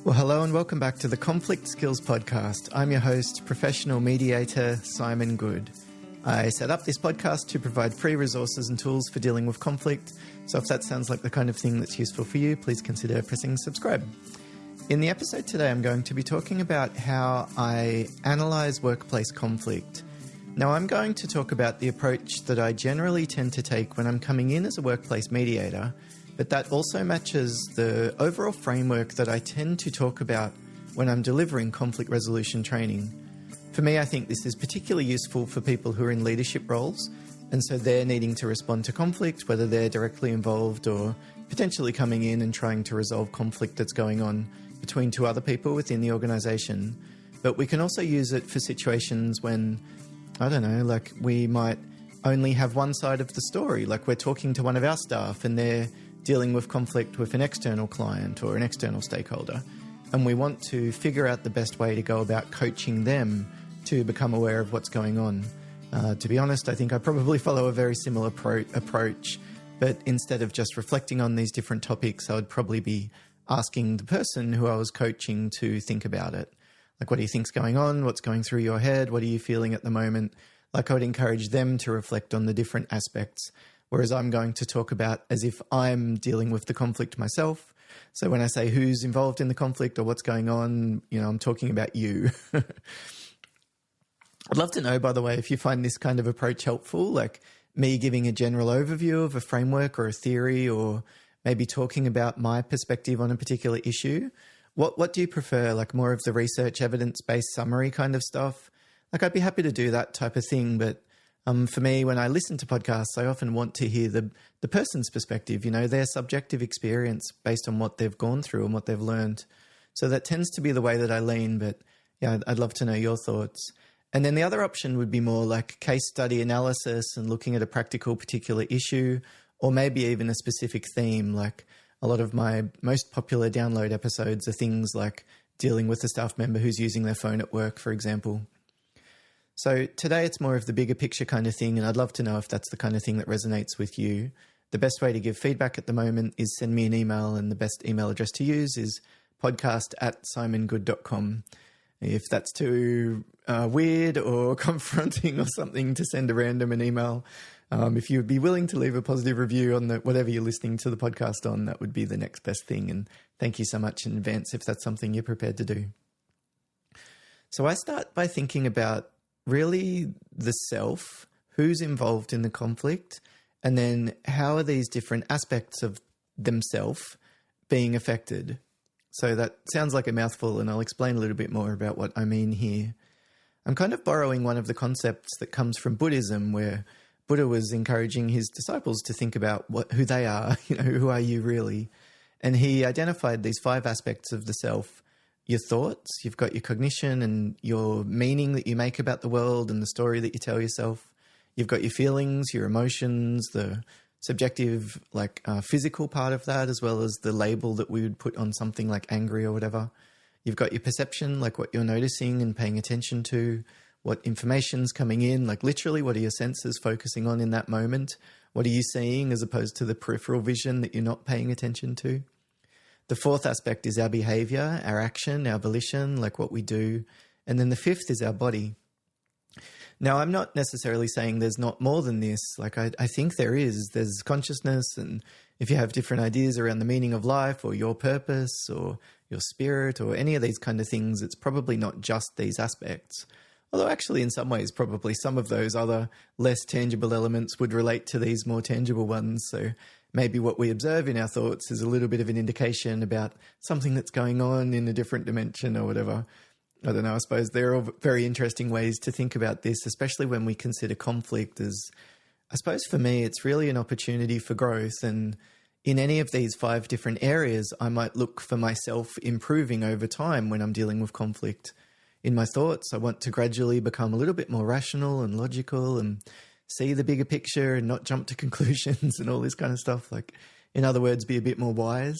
Well, hello and welcome back to the Conflict Skills Podcast. I'm your host, professional mediator Simon Goode. I set up this podcast to provide free resources and tools for dealing with conflict. So if that sounds like the kind of thing that's useful for you, please consider pressing subscribe. In the episode today, I'm going to be talking about how I analyze workplace conflict. Now, I'm going to talk about the approach that I generally tend to take when I'm coming in as a workplace mediator, but that also matches the overall framework that I tend to talk about when I'm delivering conflict resolution training. For me, I think this is particularly useful for people who are in leadership roles, and so they're needing to respond to conflict, whether they're directly involved or potentially coming in and trying to resolve conflict that's going on between two other people within the organisation. But we can also use it for situations when, I don't know, like we might only have one side of the story, like we're talking to one of our staff and they're dealing with conflict with an external client or an external stakeholder, and we want to figure out the best way to go about coaching them to become aware of what's going on. To be honest, I think I probably follow a very similar approach, but instead of just reflecting on these different topics, I would probably be asking the person who I was coaching to think about it. Like, what do you think's going on? What's going through your head? What are you feeling at the moment? Like, I would encourage them to reflect on the different aspects, whereas I'm going to talk about as if I'm dealing with the conflict myself. So when I say who's involved in the conflict or what's going on, I'm talking about you. I'd love to know, by the way, if you find this kind of approach helpful, like me giving a general overview of a framework or a theory, or maybe talking about my perspective on a particular issue. What do you prefer, like more of the research evidence-based summary kind of stuff? Like, I'd be happy to do that type of thing, but for me, when I listen to podcasts, I often want to hear the person's perspective, their subjective experience based on what they've gone through and what they've learned. So that tends to be the way that I lean, but yeah, I'd love to know your thoughts. And then the other option would be more like case study analysis and looking at a practical particular issue, or maybe even a specific theme. Like, a lot of my most popular download episodes are things like dealing with a staff member who's using their phone at work, for example. So today it's more of the bigger picture kind of thing, and I'd love to know if that's the kind of thing that resonates with you. The best way to give feedback at the moment is send me an email, and the best email address to use is podcast@simongoode.com. If that's too weird or confronting or something to send an email, if you would be willing to leave a positive review on whatever you're listening to the podcast on, that would be the next best thing. And thank you so much in advance if that's something you're prepared to do. So I start by thinking about really the self, who's involved in the conflict, and then how are these different aspects of themselves being affected. So that sounds like a mouthful, and I'll explain a little bit more about what I mean here. I'm kind of borrowing one of the concepts that comes from Buddhism, where Buddha was encouraging his disciples to think about who they are, who are you really? And he identified these 5 aspects of the self. Your thoughts, you've got your cognition and your meaning that you make about the world and the story that you tell yourself. You've got your feelings, your emotions, the subjective, physical part of that, as well as the label that we would put on something like angry or whatever. You've got your perception, like what you're noticing and paying attention to, what information's coming in, like literally what are your senses focusing on in that moment? What are you seeing as opposed to the peripheral vision that you're not paying attention to? The 4th aspect is our behavior, our action, our volition, like what we do. And then the 5th is our body. Now, I'm not necessarily saying there's not more than this. Like, I think there is. There's consciousness, and if you have different ideas around the meaning of life or your purpose or your spirit or any of these kind of things, it's probably not just these aspects. Although actually in some ways probably some of those other less tangible elements would relate to these more tangible ones. So maybe what we observe in our thoughts is a little bit of an indication about something that's going on in a different dimension or whatever. I don't know, I suppose there are very interesting ways to think about this, especially when we consider conflict as, I suppose for me, it's really an opportunity for growth. And in any of these 5 different areas, I might look for myself improving over time when I'm dealing with conflict. In my thoughts, I want to gradually become a little bit more rational and logical and see the bigger picture and not jump to conclusions and all this kind of stuff. Like, in other words, be a bit more wise.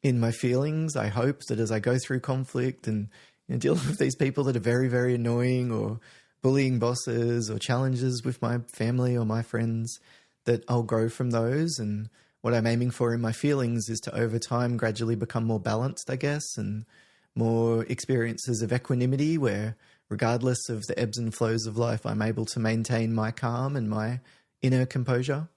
In my feelings, I hope that as I go through conflict and deal with these people that are very, very annoying or bullying bosses or challenges with my family or my friends, that I'll grow from those. And what I'm aiming for in my feelings is to, over time, gradually become more balanced, I guess, and more experiences of equanimity where, regardless of the ebbs and flows of life, I'm able to maintain my calm and my inner composure.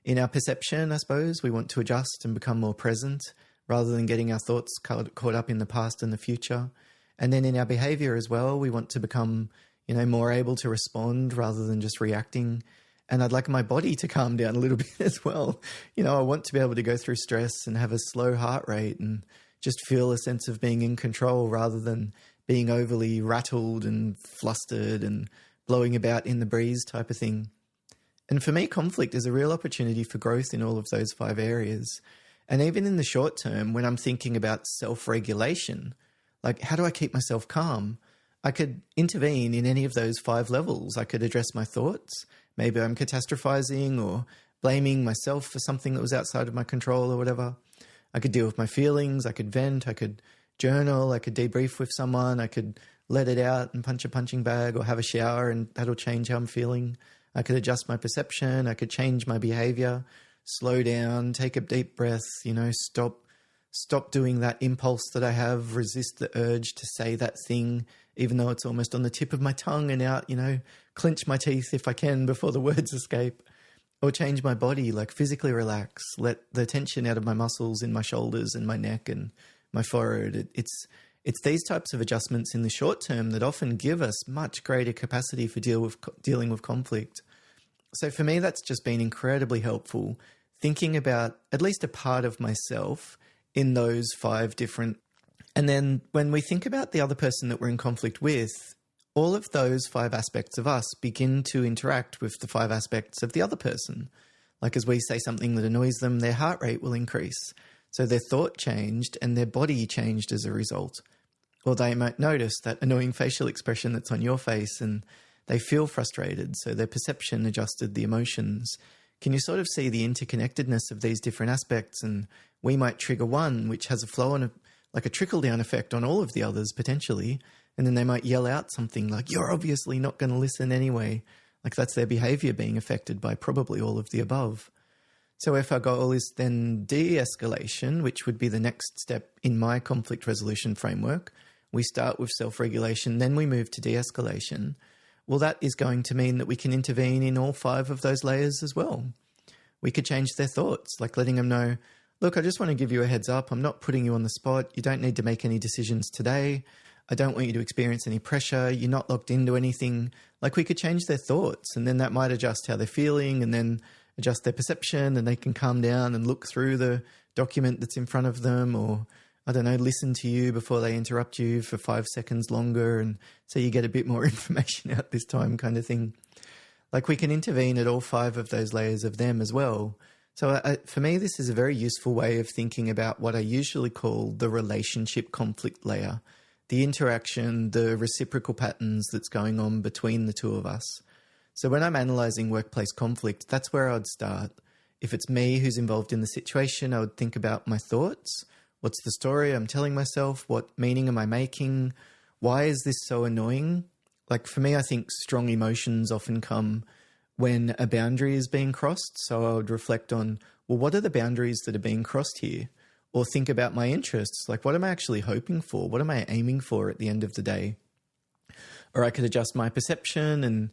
In our perception, I suppose, we want to adjust and become more present rather than getting our thoughts caught up in the past and the future. And then in our behavior as well, we want to become, more able to respond rather than just reacting. And I'd like my body to calm down a little bit as well. I want to be able to go through stress and have a slow heart rate and just feel a sense of being in control rather than being overly rattled and flustered and blowing about in the breeze type of thing. And for me, conflict is a real opportunity for growth in all of those 5 areas. And even in the short term, when I'm thinking about self-regulation, like how do I keep myself calm? I could intervene in any of those 5 levels. I could address my thoughts. Maybe I'm catastrophizing or blaming myself for something that was outside of my control or whatever. I could deal with my feelings. I could vent. I could journal. I could debrief with someone. I could let it out and punch a punching bag or have a shower, and that'll change how I'm feeling. I could adjust my perception. I could change my behavior, slow down, take a deep breath, stop doing that impulse that I have, resist the urge to say that thing, even though it's almost on the tip of my tongue and out, clench my teeth if I can before the words escape, or change my body, like physically relax, let the tension out of my muscles in my shoulders and my neck and my forehead. It's these types of adjustments in the short term that often give us much greater capacity for dealing with conflict. So for me, that's just been incredibly helpful, thinking about at least a part of myself in those 5 different. And then when we think about the other person that we're in conflict with, all of those 5 aspects of us begin to interact with the 5 aspects of the other person. Like as we say something that annoys them, their heart rate will increase. So their thought changed and their body changed as a result. Or they might notice that annoying facial expression that's on your face and they feel frustrated. So their perception adjusted the emotions. Can you sort of see the interconnectedness of these different aspects? And we might trigger one, which has a flow on like a trickle-down effect on all of the others potentially. And then they might yell out something like, "You're obviously not going to listen anyway." Like that's their behavior being affected by probably all of the above. So if our goal is then de-escalation, which would be the next step in my conflict resolution framework, we start with self-regulation, then we move to de-escalation. Well, that is going to mean that we can intervene in all 5 of those layers as well. We could change their thoughts, like letting them know, "Look, I just want to give you a heads up. I'm not putting you on the spot. You don't need to make any decisions today. I don't want you to experience any pressure. You're not locked into anything." Like we could change their thoughts, and then that might adjust how they're feeling and then adjust their perception, and they can calm down and look through the document that's in front of them, or listen to you before they interrupt you for 5 seconds longer, and so you get a bit more information out this time kind of thing. Like we can intervene at all 5 of those layers of them as well. So for me, this is a very useful way of thinking about what I usually call the relationship conflict layer, the interaction, the reciprocal patterns that's going on between the 2 of us. So when I'm analysing workplace conflict, that's where I'd start. If it's me who's involved in the situation, I would think about my thoughts. What's the story I'm telling myself? What meaning am I making? Why is this so annoying? Like for me, I think strong emotions often come when a boundary is being crossed. So I would reflect on, well, what are the boundaries that are being crossed here? Or think about my interests. Like what am I actually hoping for? What am I aiming for at the end of the day? Or I could adjust my perception and,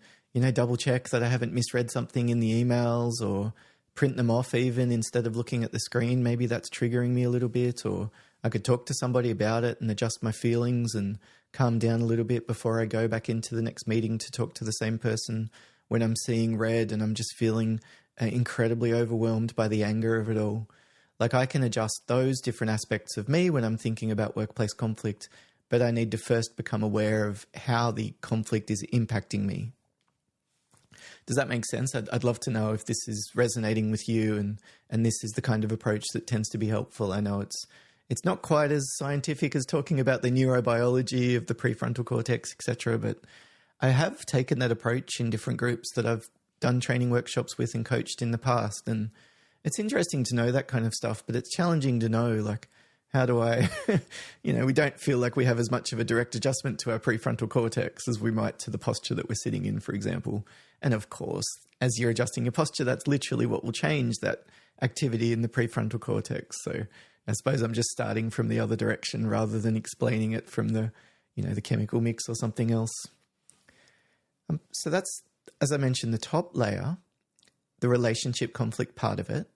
double check that I haven't misread something in the emails, or print them off even instead of looking at the screen. Maybe that's triggering me a little bit. Or I could talk to somebody about it and adjust my feelings and calm down a little bit before I go back into the next meeting to talk to the same person when I'm seeing red and I'm just feeling incredibly overwhelmed by the anger of it all. Like I can adjust those different aspects of me when I'm thinking about workplace conflict, but I need to first become aware of how the conflict is impacting me. Does that make sense? I'd love to know if this is resonating with you and this is the kind of approach that tends to be helpful. I know it's not quite as scientific as talking about the neurobiology of the prefrontal cortex, etc., but I have taken that approach in different groups that I've done training workshops with and coached in the past. And it's interesting to know that kind of stuff, but it's challenging to know, like, how do I, we don't feel like we have as much of a direct adjustment to our prefrontal cortex as we might to the posture that we're sitting in, for example. And of course, as you're adjusting your posture, that's literally what will change, that activity in the prefrontal cortex. So I suppose I'm just starting from the other direction rather than explaining it from the chemical mix or something else. So that's, as I mentioned, the top layer, the relationship conflict part of it.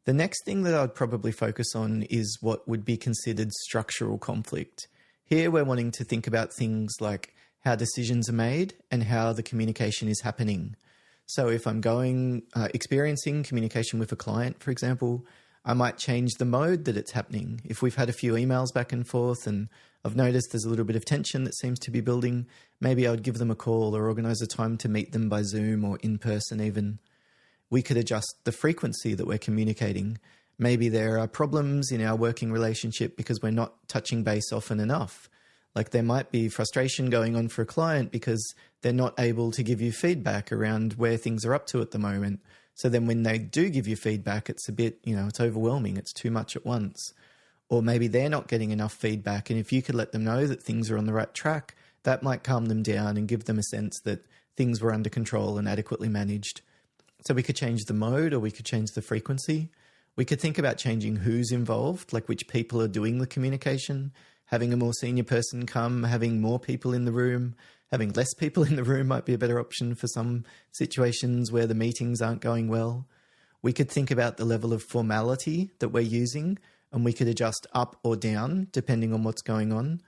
The next thing that I'd probably focus on is what would be considered structural conflict. Here we're wanting to think about things like how decisions are made and how the communication is happening. So if I'm experiencing communication with a client, for example, I might change the mode that it's happening. If we've had a few emails back and forth and I've noticed there's a little bit of tension that seems to be building, maybe I would give them a call or organize a time to meet them by Zoom or in person even. We could adjust the frequency that we're communicating. Maybe there are problems in our working relationship because we're not touching base often enough. Like there might be frustration going on for a client because they're not able to give you feedback around where things are up to at the moment. So then when they do give you feedback, it's a bit, it's overwhelming. It's too much at once. Or maybe they're not getting enough feedback. And if you could let them know that things are on the right track, that might calm them down and give them a sense that things were under control and adequately managed. So we could change the mode or we could change the frequency. We could think about changing who's involved, like which people are doing the communication, having a more senior person come, having more people in the room, having less people in the room might be a better option for some situations where the meetings aren't going well. We could think about the level of formality that we're using, and we could adjust up or down depending on what's going on.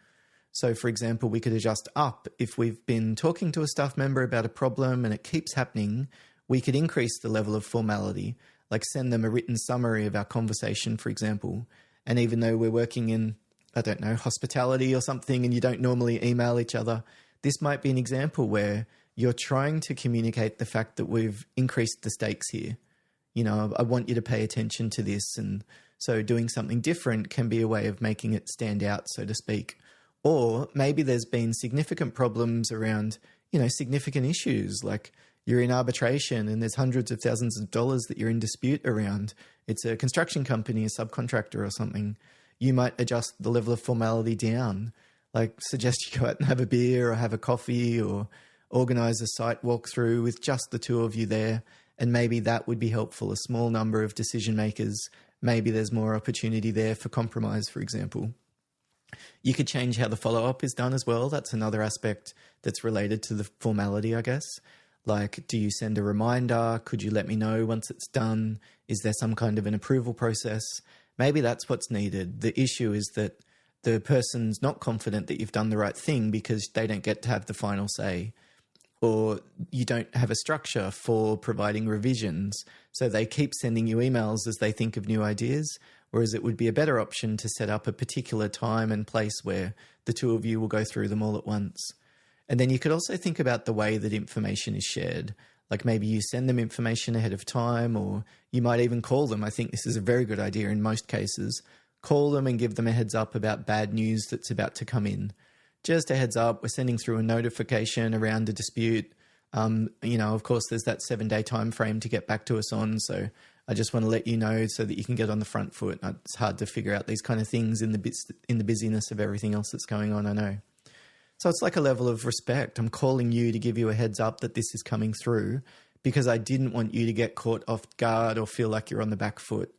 So, for example, we could adjust up if we've been talking to a staff member about a problem and it keeps happening. We could increase the level of formality, like send them a written summary of our conversation, for example. And even though we're working in, hospitality or something, and you don't normally email each other, this might be an example where you're trying to communicate the fact that we've increased the stakes here. I want you to pay attention to this. And so doing something different can be a way of making it stand out, so to speak. Or maybe there's been significant problems around, significant issues, like you're in arbitration and there's hundreds of thousands of dollars that you're in dispute around. It's a construction company, a subcontractor or something. You might adjust the level of formality down, like suggest you go out and have a beer or have a coffee or organize a site walkthrough with just the two of you there. And maybe that would be helpful. A small number of decision makers, maybe there's more opportunity there for compromise, for example. You could change how the follow-up is done as well. That's another aspect that's related to the formality, I guess. Like, do you send a reminder? Could you let me know once it's done? Is there some kind of an approval process? Maybe that's what's needed. The issue is that the person's not confident that you've done the right thing because they don't get to have the final say. Or you don't have a structure for providing revisions. So they keep sending you emails as they think of new ideas, whereas it would be a better option to set up a particular time and place where the two of you will go through them all at once. And then you could also think about the way that information is shared. Like maybe you send them information ahead of time, or you might even call them. I think this is a very good idea in most cases. Call them and give them a heads up about bad news that's about to come in. Just a heads up, we're sending through a notification around a dispute. Of course, there's that 7-day time frame to get back to us on. So I just want to let you know so that you can get on the front foot. It's hard to figure out these kind of things in the busyness of everything else that's going on, I know. So it's like a level of respect. I'm calling you to give you a heads up that this is coming through because I didn't want you to get caught off guard or feel like you're on the back foot.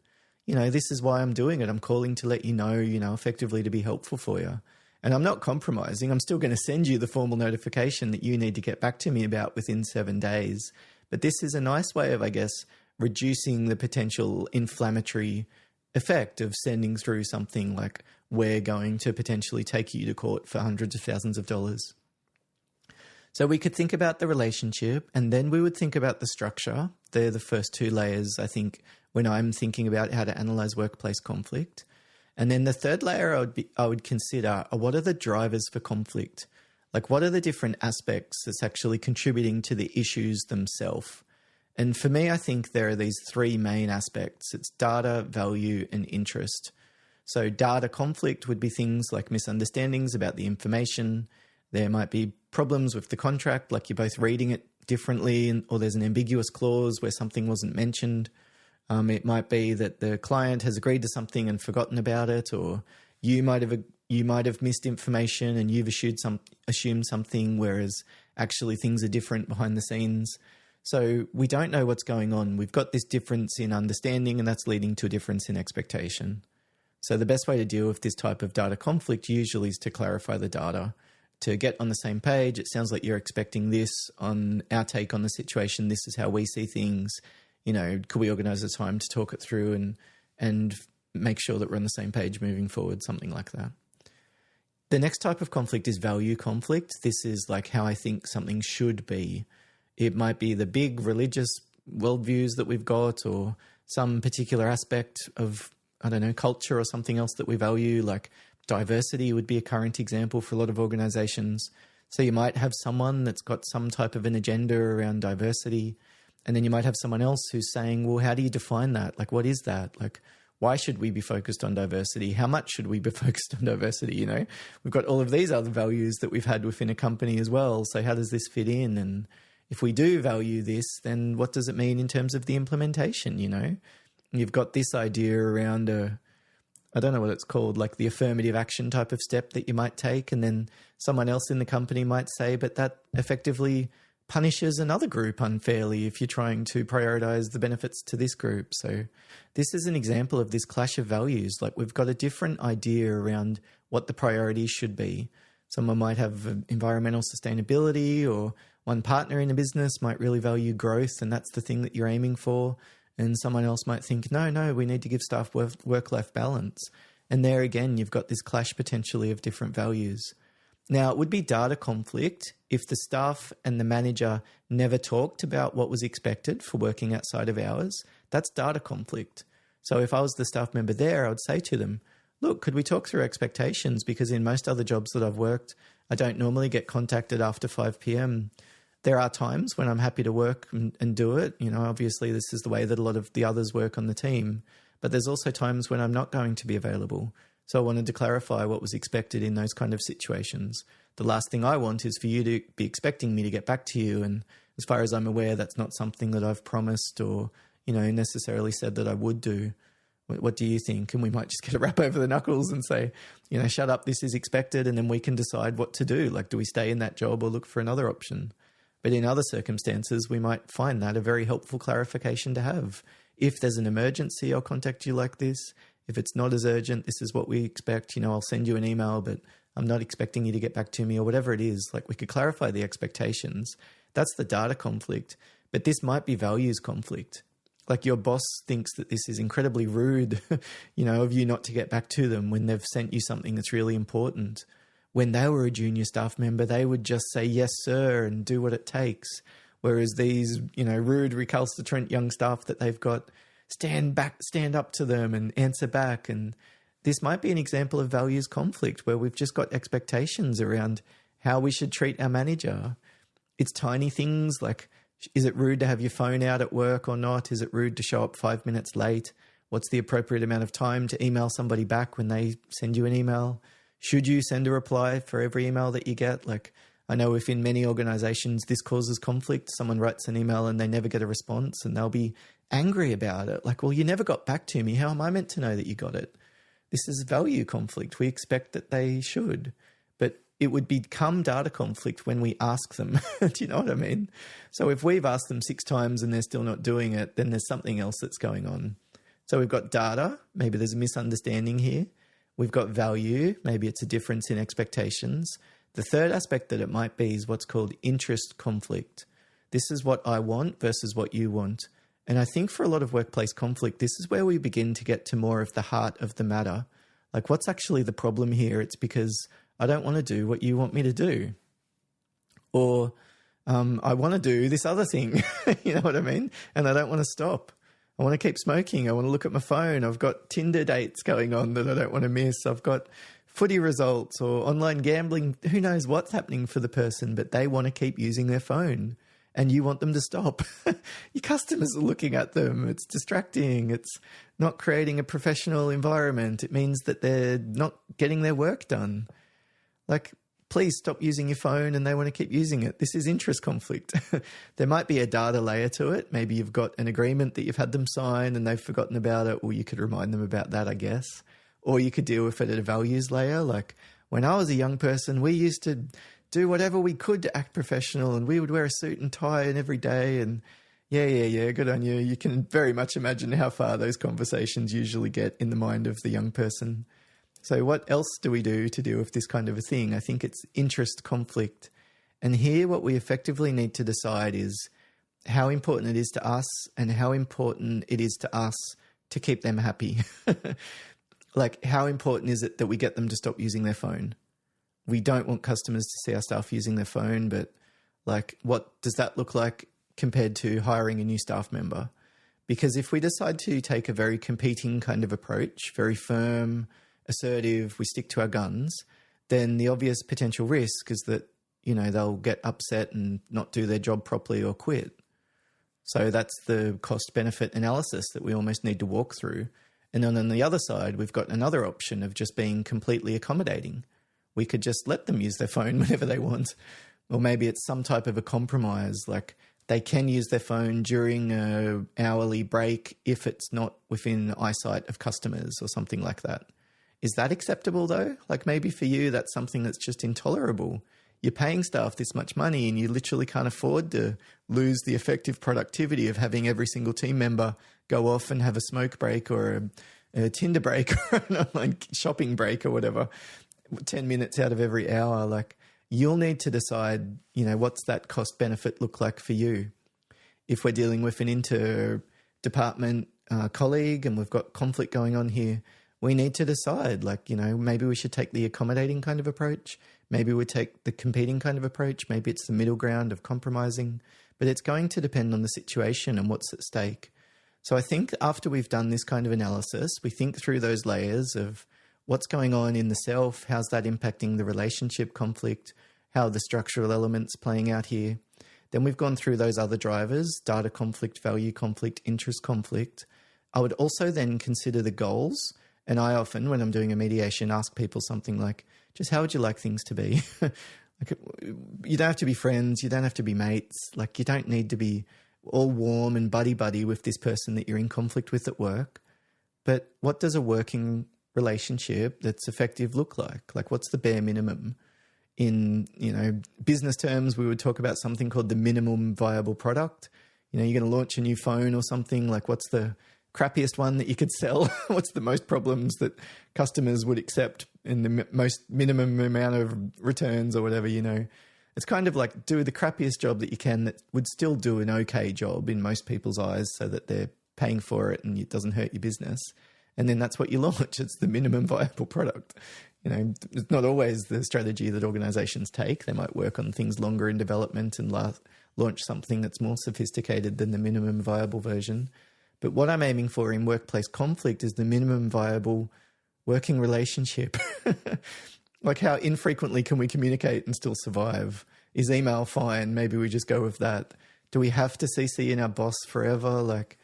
This is why I'm doing it. I'm calling to let you know, effectively to be helpful for you. And I'm not compromising. I'm still going to send you the formal notification that you need to get back to me about within 7 days. But this is a nice way of, I guess, reducing the potential inflammatory effect of sending through something like we're going to potentially take you to court for hundreds of thousands of dollars. So we could think about the relationship, and then we would think about the structure. They're the first two layers, I think, when I'm thinking about how to analyze workplace conflict. And then the third layer I would consider are what are the drivers for conflict? Like what are the different aspects that's actually contributing to the issues themselves? And for me, I think there are these three main aspects. It's data, value, and interest. So data conflict would be things like misunderstandings about the information. There might be problems with the contract, like you're both reading it differently, or there's an ambiguous clause where something wasn't mentioned. It might be that the client has agreed to something and forgotten about it, or you might have missed information and you've assumed something, whereas actually things are different behind the scenes. So we don't know what's going on. We've got this difference in understanding, and that's leading to a difference in expectation. So the best way to deal with this type of data conflict usually is to clarify the data, to get on the same page. It sounds like you're expecting this on our take on the situation. This is how we see things. Could we organize a time to talk it through and make sure that we're on the same page moving forward, something like that. The next type of conflict is value conflict. This is like how I think something should be. It might be the big religious worldviews that we've got, or some particular aspect of, culture or something else that we value, like diversity would be a current example for a lot of organizations. So you might have someone that's got some type of an agenda around diversity, and then you might have someone else who's saying, well, how do you define that? Like, what is that? Like, why should we be focused on diversity? How much should we be focused on diversity? We've got all of these other values that we've had within a company as well. So how does this fit in? And if we do value this, then what does it mean in terms of the implementation? You've got this idea around I don't know what it's called, like the affirmative action type of step that you might take. And then someone else in the company might say, but that effectively punishes another group unfairly if you're trying to prioritize the benefits to this group. So this is an example of this clash of values. Like, we've got a different idea around what the priorities should be. Someone might have environmental sustainability, or one partner in a business might really value growth, and that's the thing that you're aiming for. And someone else might think, no, we need to give staff work-life balance. And there again, you've got this clash potentially of different values. Now, it would be data conflict if the staff and the manager never talked about what was expected for working outside of hours. That's data conflict. So if I was the staff member there, I would say to them, look, could we talk through expectations? Because in most other jobs that I've worked, I don't normally get contacted after 5 p.m. There are times when I'm happy to work and do it. Obviously this is the way that a lot of the others work on the team. But there's also times when I'm not going to be available. So I wanted to clarify what was expected in those kind of situations. The last thing I want is for you to be expecting me to get back to you. And as far as I'm aware, that's not something that I've promised or, necessarily said that I would do. What do you think? And we might just get a rap over the knuckles and say, shut up, this is expected. And then we can decide what to do. Like, do we stay in that job or look for another option? But in other circumstances, we might find that a very helpful clarification to have. If there's an emergency, I'll contact you like this. If it's not as urgent, this is what we expect. I'll send you an email, but I'm not expecting you to get back to me, or whatever it is. Like, we could clarify the expectations. That's the data conflict. But this might be values conflict. Like, your boss thinks that this is incredibly rude, of you not to get back to them when they've sent you something that's really important. When they were a junior staff member, they would just say, yes, sir, and do what it takes. Whereas these, rude, recalcitrant young staff that they've got, stand up to them and answer back. And this might be an example of values conflict where we've just got expectations around how we should treat our manager. It's tiny things like, is it rude to have your phone out at work or not? Is it rude to show up 5 minutes late? What's the appropriate amount of time to email somebody back when they send you an email? Should you send a reply for every email that you get? Like, I know if in many organizations this causes conflict, someone writes an email and they never get a response and they'll be angry about it. Like, well, you never got back to me. How am I meant to know that you got it? This is value conflict. We expect that they should, but it would become data conflict when we ask them. Do you know what I mean? So if we've asked them 6 times and they're still not doing it, then there's something else that's going on. So we've got data. Maybe there's a misunderstanding here. We've got value. Maybe it's a difference in expectations. The third aspect that it might be is what's called interest conflict. This is what I want versus what you want. And I think for a lot of workplace conflict, this is where we begin to get to more of the heart of the matter. Like, what's actually the problem here? It's because I don't want to do what you want me to do. Or I want to do this other thing, you know what I mean? And I don't want to stop. I want to keep smoking. I want to look at my phone. I've got Tinder dates going on that I don't want to miss. I've got footy results or online gambling. Who knows what's happening for the person, but they want to keep using their phone and you want them to stop. Your customers are looking at them. It's distracting. It's not creating a professional environment. It means that they're not getting their work done. Like, please stop using your phone and they want to keep using it. This is interest conflict. There might be a data layer to it. Maybe you've got an agreement that you've had them sign and they've forgotten about it, or you could remind them about that, I guess. Or you could deal with it at a values layer. Like, when I was a young person, we used to do whatever we could to act professional, and we would wear a suit and tie and every day. And yeah, good on you. You can very much imagine how far those conversations usually get in the mind of the young person. So what else do we do to deal with this kind of a thing? I think it's interest conflict. And here what we effectively need to decide is how important it is to us and how important it is to us to keep them happy. Like, how important is it that we get them to stop using their phone? We don't want customers to see our staff using their phone, but like, what does that look like compared to hiring a new staff member? Because if we decide to take a very competing kind of approach, very firm, assertive, we stick to our guns, then the obvious potential risk is that, you know, they'll get upset and not do their job properly or quit. So that's the cost benefit analysis that we almost need to walk through. And then on the other side, we've got another option of just being completely accommodating. We could just let them use their phone whenever they want. Or maybe it's some type of a compromise, like they can use their phone during an hourly break if it's not within eyesight of customers or something like that. Is that acceptable though? Like, maybe for you, that's something that's just intolerable. You're paying staff this much money and you literally can't afford to lose the effective productivity of having every single team member go off and have a smoke break or a Tinder break or an online shopping break or whatever, 10 minutes out of every hour. Like, you'll need to decide, you know, what's that cost benefit look like for you? If we're dealing with an inter-department colleague and we've got conflict going on here, we need to decide, like, you know, maybe we should take the accommodating kind of approach. Maybe we take the competing kind of approach. Maybe it's the middle ground of compromising. But it's going to depend on the situation and what's at stake. So I think after we've done this kind of analysis, we think through those layers of what's going on in the self, how's that impacting the relationship conflict, how are the structural elements playing out here. Then we've gone through those other drivers, data conflict, value conflict, interest conflict. I would also then consider the goals. And I often, when I'm doing a mediation, ask people something like, just how would you like things to be? Like, you don't have to be friends. You don't have to be mates. Like, you don't need to be all warm and buddy-buddy with this person that you're in conflict with at work. But what does a working relationship that's effective look like? Like, what's the bare minimum? In, you know, business terms, we would talk about something called the minimum viable product. You know, you're going to launch a new phone or something. Like, what's the crappiest one that you could sell? What's the most problems that customers would accept in the most minimum amount of returns or whatever, you know? It's kind of like, do the crappiest job that you can that would still do an okay job in most people's eyes so that they're paying for it and it doesn't hurt your business. And then that's what you launch. It's the minimum viable product. You know, it's not always the strategy that organizations take. They might work on things longer in development and launch something that's more sophisticated than the minimum viable version. But what I'm aiming for in workplace conflict is the minimum viable working relationship. Like, how infrequently can we communicate and still survive? Is email fine? Maybe we just go with that. Do we have to CC in our boss forever? Like,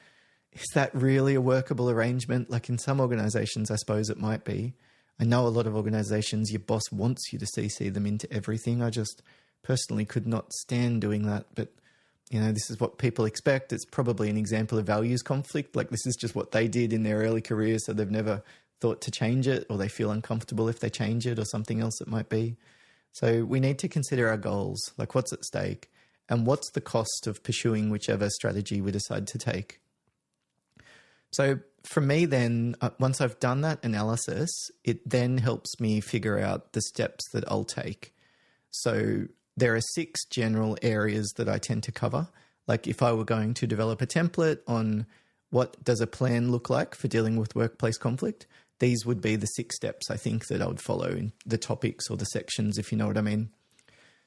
is that really a workable arrangement? Like, in some organizations, I suppose it might be. I know a lot of organizations, your boss wants you to CC them into everything. I just personally could not stand doing that. But, you know, this is what people expect. It's probably an example of values conflict. Like, this is just what they did in their early career, so they've never thought to change it, or they feel uncomfortable if they change it, or something else it might be. So we need to consider our goals, like what's at stake, and what's the cost of pursuing whichever strategy we decide to take. So for me then, once I've done that analysis, it then helps me figure out the steps that I'll take. So there are 6 general areas that I tend to cover. Like, if I were going to develop a template on what does a plan look like for dealing with workplace conflict, these would be the 6 steps I think that I would follow in the topics or the sections, if you know what I mean.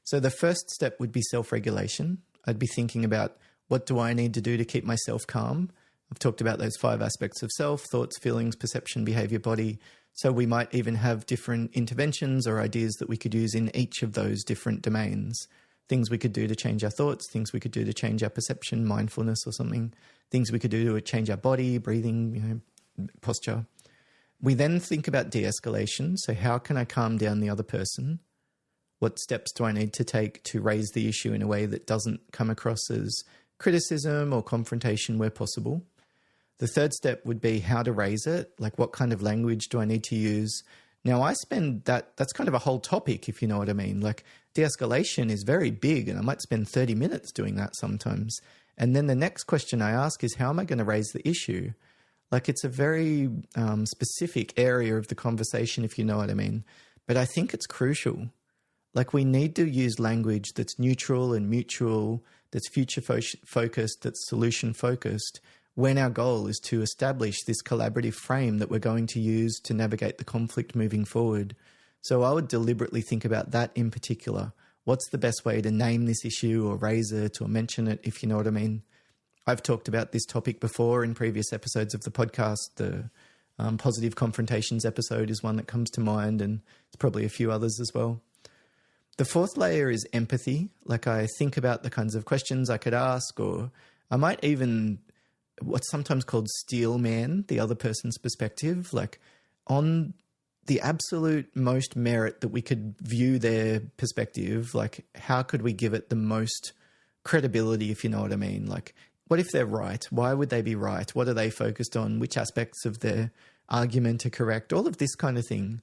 So the first step would be self-regulation. I'd be thinking about, what do I need to do to keep myself calm? I've talked about those 5 aspects of self: thoughts, feelings, perception, behavior, body. So we might even have different interventions or ideas that we could use in each of those different domains. Things we could do to change our thoughts, things we could do to change our perception, mindfulness or something, things we could do to change our body, breathing, you know, posture. We then think about de-escalation. So how can I calm down the other person? What steps do I need to take to raise the issue in a way that doesn't come across as criticism or confrontation where possible? The third step would be how to raise it. Like, what kind of language do I need to use? Now, that's kind of a whole topic, if you know what I mean. Like, de-escalation is very big, and I might spend 30 minutes doing that sometimes. And then the next question I ask is, how am I going to raise the issue? Like, it's a very specific area of the conversation, if you know what I mean. But I think it's crucial. Like, we need to use language that's neutral and mutual, that's future-focused, that's solution-focused, when our goal is to establish this collaborative frame that we're going to use to navigate the conflict moving forward. So I would deliberately think about that in particular. What's the best way to name this issue or raise it or mention it, if you know what I mean? I've talked about this topic before in previous episodes of the podcast. The positive confrontations episode is one that comes to mind, and there's probably a few others as well. The fourth layer is empathy. Like, I think about the kinds of questions I could ask, or I might even what's sometimes called steel man the other person's perspective, like on the absolute most merit that we could view their perspective, like how could we give it the most credibility, if you know what I mean? Like, what if they're right? Why would they be right? What are they focused on? Which aspects of their argument are correct? All of this kind of thing.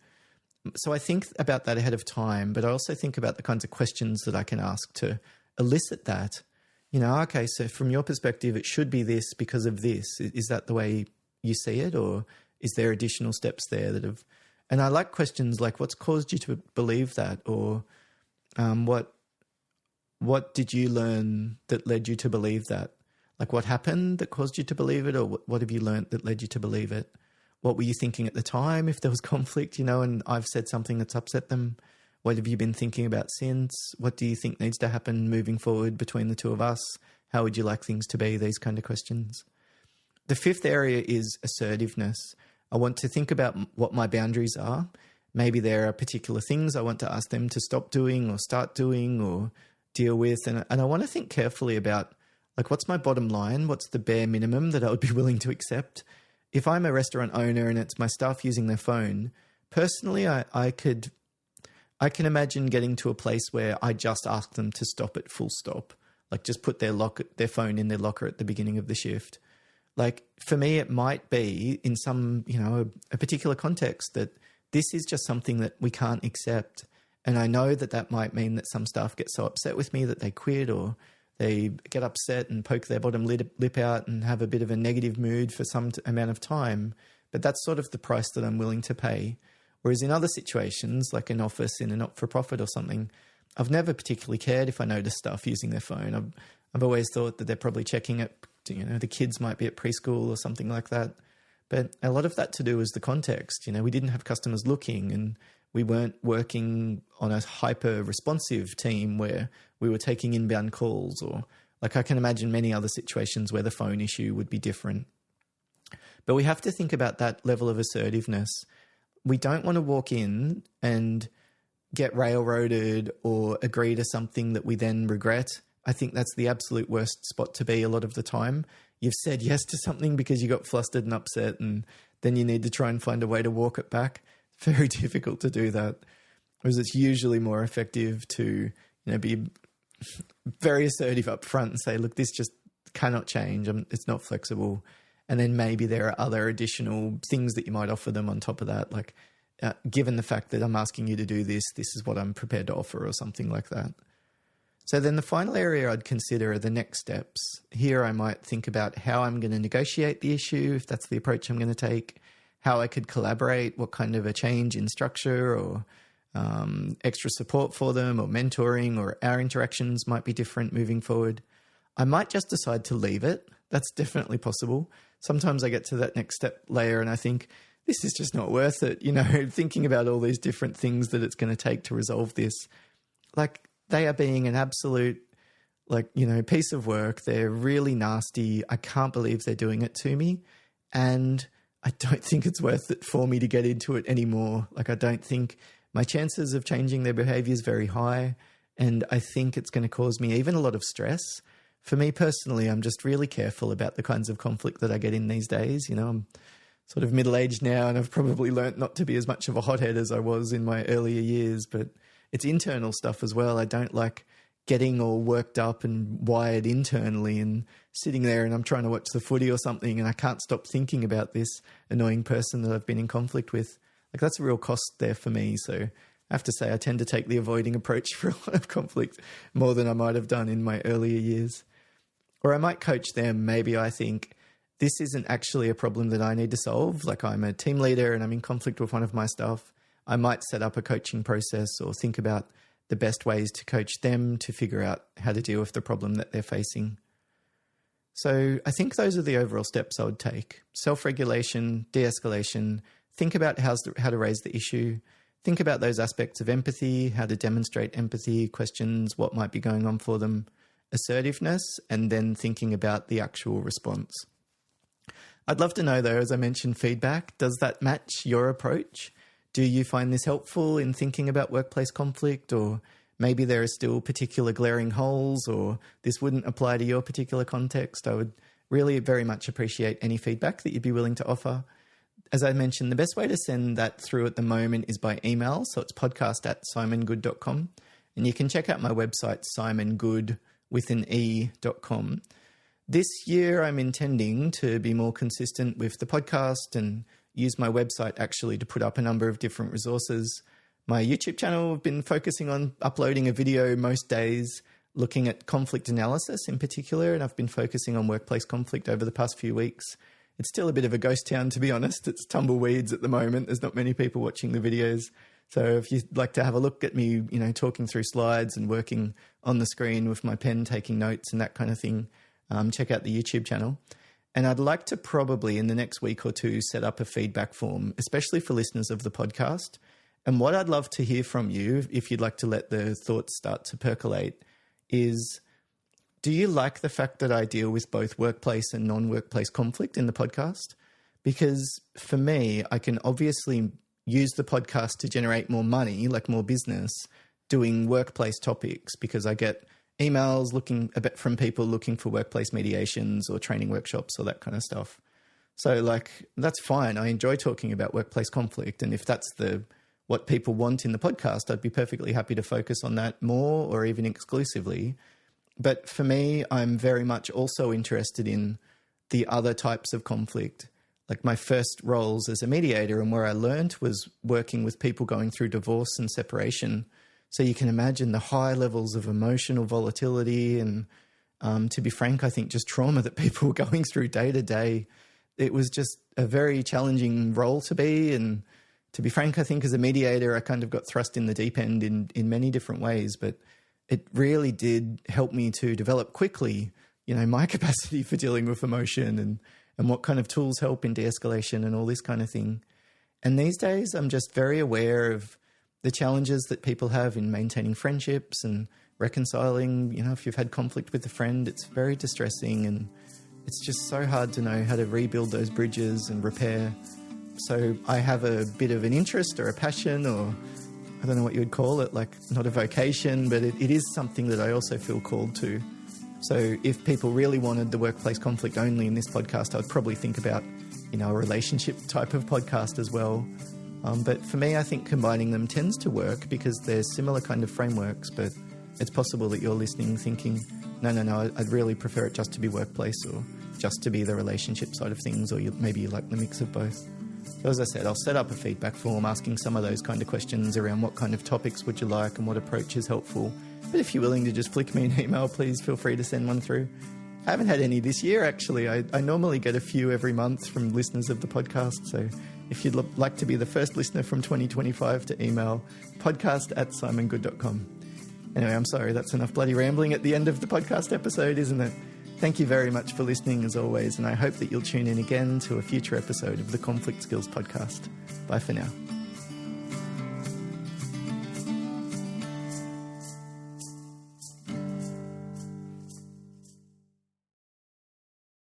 So I think about that ahead of time, but I also think about the kinds of questions that I can ask to elicit that. You know, okay, so from your perspective, it should be this because of this. Is that the way you see it? Or is there additional steps there that have... And I like questions like, what's caused you to believe that? Or what did you learn that led you to believe that? Like, what happened that caused you to believe it? Or what have you learned that led you to believe it? What were you thinking at the time if there was conflict, you know, and I've said something that's upset them? What have you been thinking about since? What do you think needs to happen moving forward between the two of us? How would you like things to be? These kind of questions. The fifth area is assertiveness. I want to think about what my boundaries are. Maybe there are particular things I want to ask them to stop doing or start doing or deal with. And I want to think carefully about, like, what's my bottom line? What's the bare minimum that I would be willing to accept? If I'm a restaurant owner and it's my staff using their phone, personally, I can imagine getting to a place where I just ask them to stop at full stop, like just put their phone in their locker at the beginning of the shift. Like, for me, it might be in some, you know, a particular context that this is just something that we can't accept. And I know that that might mean that some staff get so upset with me that they quit, or they get upset and poke their bottom lip out and have a bit of a negative mood for some amount of time. But that's sort of the price that I'm willing to pay. Whereas in other situations, like an office in a not-for-profit or something, I've never particularly cared if I notice staff using their phone. I've always thought that they're probably checking it, you know, the kids might be at preschool or something like that. But a lot of that to do is the context. You know, we didn't have customers looking, and we weren't working on a hyper-responsive team where we were taking inbound calls, or like I can imagine many other situations where the phone issue would be different. But we have to think about that level of assertiveness. We don't want to walk in and get railroaded or agree to something that we then regret. I think that's the absolute worst spot to be a lot of the time. You've said yes to something because you got flustered and upset, and then you need to try and find a way to walk it back. Very difficult to do that. Whereas it's usually more effective to, you know, be very assertive up front and say, look, this just cannot change. It's not flexible. And then maybe there are other additional things that you might offer them on top of that. Like, given the fact that I'm asking you to do this, this is what I'm prepared to offer, or something like that. So then the final area I'd consider are the next steps. Here I might think about how I'm going to negotiate the issue, if that's the approach I'm going to take, how I could collaborate, what kind of a change in structure or extra support for them, or mentoring, or our interactions might be different moving forward. I might just decide to leave it. That's definitely possible. Sometimes I get to that next step layer and I think, this is just not worth it. You know, thinking about all these different things that it's going to take to resolve this. Like, they are being an absolute, like, you know, piece of work. They're really nasty. I can't believe they're doing it to me. And I don't think it's worth it for me to get into it anymore. Like, I don't think my chances of changing their behavior is very high. And I think it's going to cause me even a lot of stress. For me personally, I'm just really careful about the kinds of conflict that I get in these days. You know, I'm sort of middle-aged now, and I've probably learnt not to be as much of a hothead as I was in my earlier years, but it's internal stuff as well. I don't like getting all worked up and wired internally and sitting there and I'm trying to watch the footy or something and I can't stop thinking about this annoying person that I've been in conflict with. Like that's a real cost there for me. So I have to say I tend to take the avoiding approach for a lot of conflict more than I might have done in my earlier years. Or I might coach them. Maybe I think this isn't actually a problem that I need to solve. Like I'm a team leader and I'm in conflict with one of my staff. I might set up a coaching process or think about the best ways to coach them to figure out how to deal with the problem that they're facing. So I think those are the overall steps I would take. Self-regulation, de-escalation, think about how to raise the issue, think about those aspects of empathy, how to demonstrate empathy, questions, what might be going on for them, assertiveness, and then thinking about the actual response. I'd love to know though, as I mentioned, feedback. Does that match your approach? Do you find this helpful in thinking about workplace conflict, or maybe there are still particular glaring holes, or this wouldn't apply to your particular context? I would really very much appreciate any feedback that you'd be willing to offer. As I mentioned, the best way to send that through at the moment is by email. So it's podcast@simongoode.com. And you can check out my website, simongoode.com. This year, I'm intending to be more consistent with the podcast and use my website actually to put up a number of different resources. My YouTube channel, I've been focusing on uploading a video most days, looking at conflict analysis in particular, and I've been focusing on workplace conflict over the past few weeks. It's still a bit of a ghost town, to be honest. It's tumbleweeds at the moment. There's not many people watching the videos. So if you'd like to have a look at me, talking through slides and working on the screen with my pen, taking notes and that kind of thing, check out the YouTube channel. And I'd like to probably in the next week or two set up a feedback form, especially for listeners of the podcast. And what I'd love to hear from you, if you'd like to let the thoughts start to percolate, is do you like the fact that I deal with both workplace and non-workplace conflict in the podcast? Because for me, I can obviously use the podcast to generate more money, like more business, doing workplace topics, because I get emails from people looking for workplace mediations or training workshops or that kind of stuff. So that's fine. I enjoy talking about workplace conflict. And if that's what people want in the podcast, I'd be perfectly happy to focus on that more or even exclusively. But for me, I'm very much also interested in the other types of conflict. Like my first roles as a mediator and where I learned was working with people going through divorce and separation. So you can imagine the high levels of emotional volatility and, to be frank, I think just trauma that people were going through day to day. It was just a very challenging role to be. And to be frank, I think as a mediator, I kind of got thrust in the deep end in many different ways. But it really did help me to develop quickly, my capacity for dealing with emotion and what kind of tools help in de-escalation and all this kind of thing. And these days, I'm just very aware of the challenges that people have in maintaining friendships and reconciling. If you've had conflict with a friend, it's very distressing and it's just so hard to know how to rebuild those bridges and repair. So I have a bit of an interest or a passion, or I don't know what you would call it, like not a vocation, but it is something that I also feel called to. So if people really wanted the workplace conflict only in this podcast, I'd probably think about, a relationship type of podcast as well. But for me, I think combining them tends to work because they're similar kind of frameworks, but it's possible that you're listening thinking, no, I'd really prefer it just to be workplace or just to be the relationship side of things, or maybe you like the mix of both. So as I said, I'll set up a feedback form asking some of those kind of questions around what kind of topics would you like and what approach is helpful. But if you're willing to just flick me an email, please feel free to send one through. I haven't had any this year, actually. I normally get a few every month from listeners of the podcast. So if you'd like to be the first listener from 2025 to email podcast@simongoode.com. Anyway, I'm sorry, that's enough bloody rambling at the end of the podcast episode, isn't it? Thank you very much for listening as always, and I hope that you'll tune in again to a future episode of the Conflict Skills Podcast. Bye for now.